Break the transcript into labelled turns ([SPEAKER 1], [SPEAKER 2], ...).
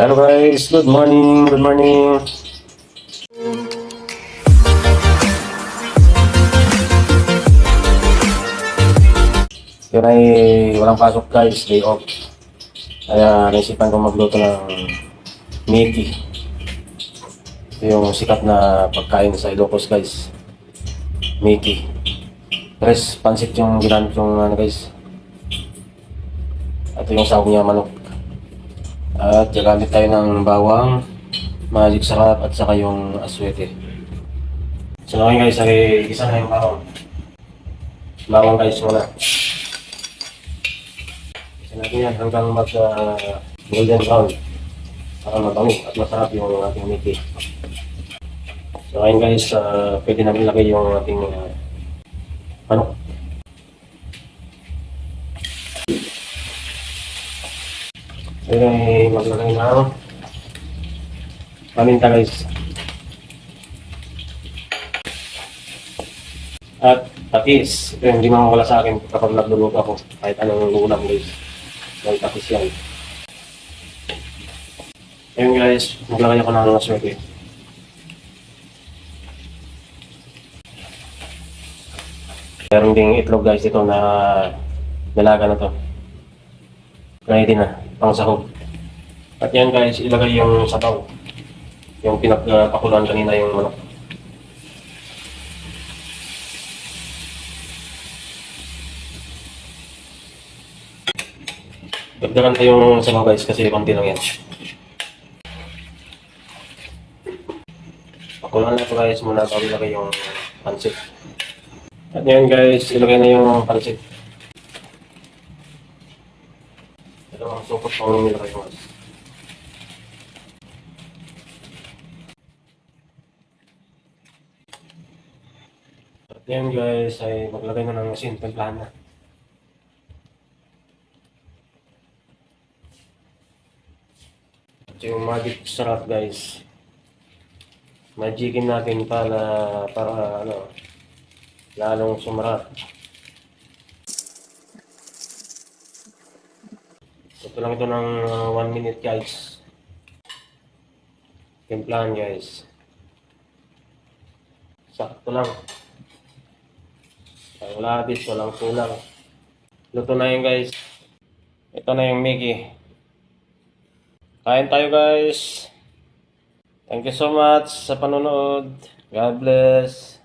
[SPEAKER 1] Hello guys, good morning, good morning. Yun ay walang pasok guys, day off. Kaya naisipan ko magluto ng Mickey. Ito yung sikat na pagkain sa Ilocos guys. Mickey. Tres pansit yung ginamit yung guys. Ito yung sahog niya manok. At gagamit tayo ng bawang, magic sarap at saka yung aswete. So ngayon guys ay isa na yung bawang. Bawang guys muna. Isa natin yan hanggang golden brown para mabango at masarap yung ating Mickey. So ngayon guys, pwede namin ilagay yung ating manok. Pwede maglagay ng paminta guys. At patis. Ito yung hindi mawawala sa akin kapag nagluluto ako. Kahit anong ulam guys. May patis yan. Ayun guys, maglagay ako ng aswete. Meron ding itlog guys dito na dalaga na to. Ready na, pang sahog. At yan guys, ilagay yung sabaw. Yung pinagpakuluan kanina yung manok. Dagdagan pa yung sabaw guys kasi konti lang yan. Pakuluan na ito guys muna bago ilagay yung pansit. At yan guys, ilagay na yung pansit. Ito ang sukot pang nilagay mo. At yan guys, ay maglagay na ng asin, templahan na. At yung magic sarap guys. Magicin natin para lalong sumarap. Ito lang ito ng 1 minute guys. Timplahan guys. Sakto lang. Walang labis, walang kulang. Luto na yun guys. Ito na yung Mickey. Kain tayo guys. Thank you so much sa panonood. God bless.